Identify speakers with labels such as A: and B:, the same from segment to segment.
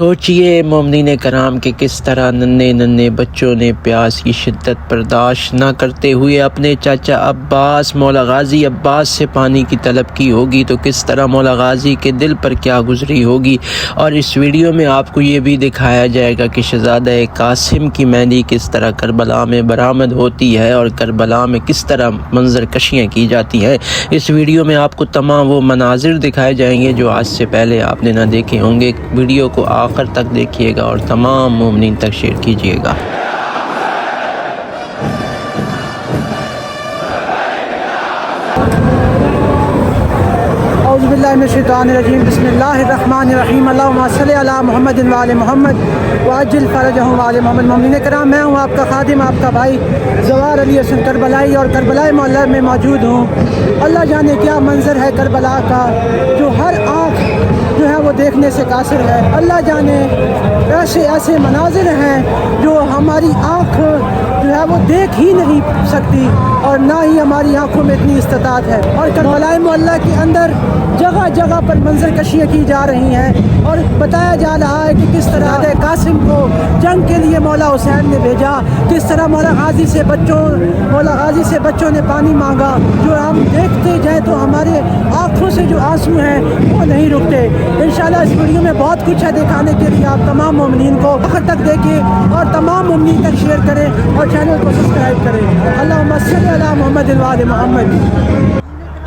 A: सोचिए मोमिनीन कराम के किस तरह नन्हे नन्हे बच्चों ने प्यास की शिद्दत बर्दाश्त न करते हुए अपने चाचा अब्बास मौला गाजी अब्बास से पानी की तलब की होगी, तो किस तरह मौला गाजी के दिल पर क्या गुजरी होगी। और इस वीडियो में आपको ये भी दिखाया जाएगा कि शहज़ादा कासिम की मेहंदी किस तरह करबला में बरामद होती है और करबला में किस तरह मंजर कशियाँ की जाती हैं। इस वीडियो में आपको तमाम वो मनाजिर दिखाए जाएंगे जो आज से पहले आपने ना देखे होंगे। वीडियो को आखिर तक देखिएगा और तमाम मोमिनीन तक शेयर कीजिएगा।
B: औज़ुबिल्लाहिमिनश्शैतानिर्रजीम बिस्मिल्लाहिर्रहमानिर्रहीम अल्लाहुम्मा सल्लि अला मुहम्मदिन व आले मुहम्मद व अज्जिल फरजहुम व आले मुहम्मद। मोमिनीन कराम, मैं हूँ आपका खादिम, आपका भाई ज़वार अली हसन करबलाई और करबलाई मोहल्ला में मौजूद हूँ। अल्लाह जाने क्या मंजर है करबला का, जो हर आँख जो है वो देखने से कासिर है। अल्लाह जाने ऐसे ऐसे मनाजिर हैं जो हमारी आँख जो है वो देख ही नहीं सकती और ना ही हमारी आँखों में इतनी इस्तिताअत है। और करबलाई मोहल्ला के अंदर जगह जगह पर मंजर कशियाँ की जा रही हैं और बताया जा रहा है कि किस तरह कासिम को जंग के लिए मौला हुसैन ने भेजा, किस तरह मौला गाजी से बच्चों ने पानी मांगा। जो हम देखते जाए तो हमारे आँखों से जो आंसू हैं वो नहीं रुकते। इंशाल्लाह इस वीडियो में बहुत कुछ है दिखाने के लिए। आप तमाम मोमिनीन को आखिर तक देखें और तमाम मोमिनीन तक शेयर करें और चैनल को सब्सक्राइब करें। अल्लाहुम्मा सल्लि अला मुहम्मद व आले मुहम्मद।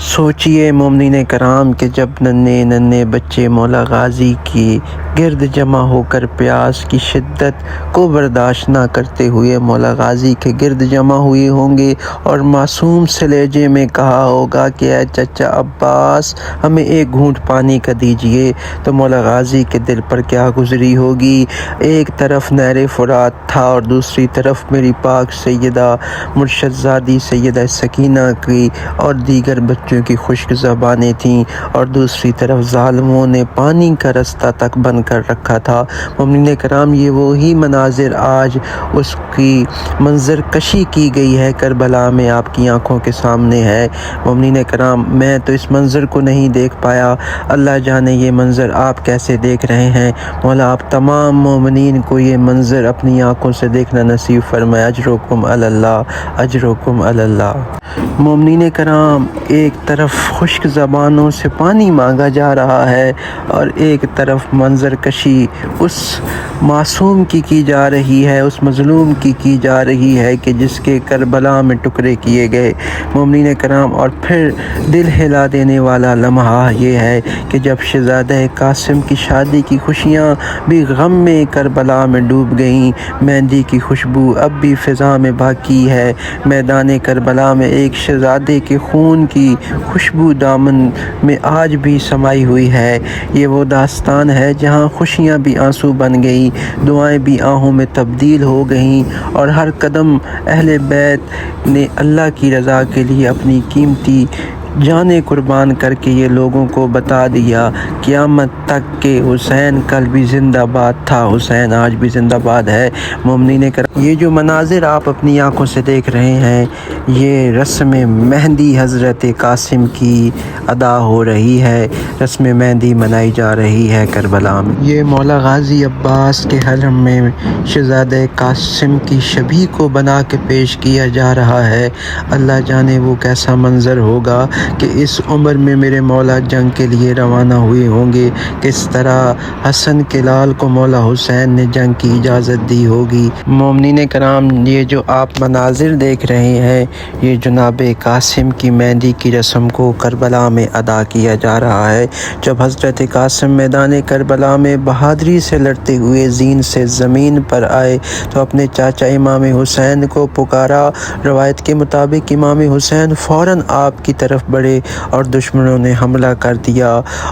A: सोचिए मोमिनीन कराम के जब नन्हे नन्हे बच्चे मौला गाजी की गिरद जमा होकर प्यास की शिद्दत को बर्दाश्त ना करते हुए मौला गाजी के गिरद जमा हुए होंगे और मासूम से लहजे में कहा होगा कि ऐ चचा अब्बास, हमें एक घूंट पानी का दीजिए। तो मौला गाजी के दिल पर क्या गुजरी होगी। एक तरफ नहर फुरात था और दूसरी तरफ मेरी पाक सैयदा मुर्शदजादी सैयदा सकीना की और दीगर बच्चों की खुश्क ज़बानें थीं और दूसरी तरफ ज़ालिमों ने पानी का रास्ता तक बंद कर रखा था। मोमिनीन कराम, ये वही मनाजिर आज उसकी मंजर कशी की गई है करबला में आपकी आंखों के सामने है। मोमिनीन कराम, मैं तो इस मंजर को नहीं देख पाया, अल्लाह जाने ये मंजर आप कैसे देख रहे हैं। मौला आप तमाम मोमिनीन को ये मंजर अपनी आंखों से देखना नसीब फरमाए। अजरुकुम अलल्लाह, अजरुकुम अलल्लाह। मोमिनीन कराम, एक तरफ खुश्क ज़बानों से पानी मांगा जा रहा है और एक तरफ मंजर कशी उस मासूम की जा रही है, उस मज़लूम की जा रही है कि जिसके करबला में टुकड़े किए गए। मोमिनीन कराम, और फिर दिल हिला देने वाला लम्हा ये है कि जब शहज़ादा कासिम की शादी की खुशियाँ भी गम में करबला में डूब गईं, मेहंदी की खुशबू अब भी फ़िज़ा में बाकी है। मैदान करबला में एक शहज़ादे के खून की खुशबू दामन में आज भी समाई हुई है। ये वो दास्तान है जहाँ खुशियाँ भी आंसू बन गई, दुआएं भी आहों में तब्दील हो गईं और हर कदम अहले बैत ने अल्लाह की रज़ा के लिए अपनी कीमती जाने कुर्बान करके ये लोगों को बता दिया क़यामत तक के हुसैन कल भी ज़िंदाबाद था, हुसैन आज भी ज़िंदाबाद है। मोमिनीन कराम, ये जो मनाजिर आप अपनी आंखों से देख रहे हैं, ये रस्म मेहंदी हज़रत कासिम की अदा हो रही है। रस्म मेहंदी मनाई जा रही है करबला में। ये मौला गाजी अब्बास के हरम में शहज़ादा कासिम की शबीह को बना के पेश किया जा रहा है। अल्लाह जाने वो कैसा मंजर होगा कि इस उम्र में मेरे मौला जंग के लिए रवाना हुए होंगे। किस तरह हसन के लाल को मौला हुसैन ने जंग की इजाज़त दी होगी। मोमिनीन कराम, ये जो आप मनाजिर देख रहे हैं, ये जनाब कासिम की मेहंदी की रस्म को करबला में अदा किया जा रहा है। जब हज़रत कासिम मैदान करबला में बहादुरी से लड़ते हुए ज़ीन से ज़मीन पर आए तो अपने चाचा इमाम हुसैन को पुकारा। रवायत के मुताबिक इमाम हुसैन फ़ौरन आपकी तरफ बढ़े और दुश्मनों ने हमला कर दिया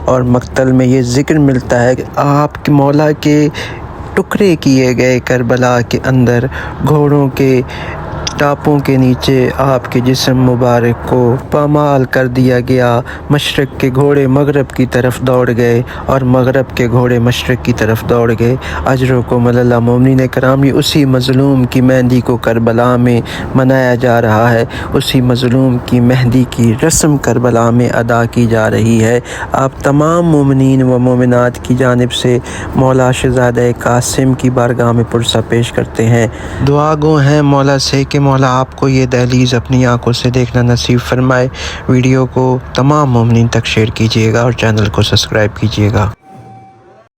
A: और मक्तल में ये ज़िक्र मिलता है कि आपके मौला के टुकड़े किए गए करबला के अंदर घोड़ों के ٹاپوں کے نیچے آپ کے جسم مبارک کو پامال کر دیا گیا۔ مشرق کے گھوڑے مغرب کی طرف دوڑ گئے اور مغرب کے گھوڑے مشرق کی طرف دوڑ گئے۔ اجرکم اللہ مومنین کرام، یہ اسی مظلوم کی مہندی کو کربلا میں منایا جا رہا ہے، اسی مظلوم کی مہندی کی رسم کربلا میں ادا کی جا رہی ہے۔ آپ تمام مومنین و مومنات کی جانب سے مولا شہزادہ قاسم کی بارگاہ میں پرسہ پیش کرتے ہیں۔ دعا گو ہیں مولا سے کہ مولا آپ کو یہ دہلیز اپنی آنکھوں سے دیکھنا نصیب فرمائے۔ ویڈیو کو تمام مومنین تک شیئر کیجیے گا اور چینل کو سبسکرائب کیجیے گا۔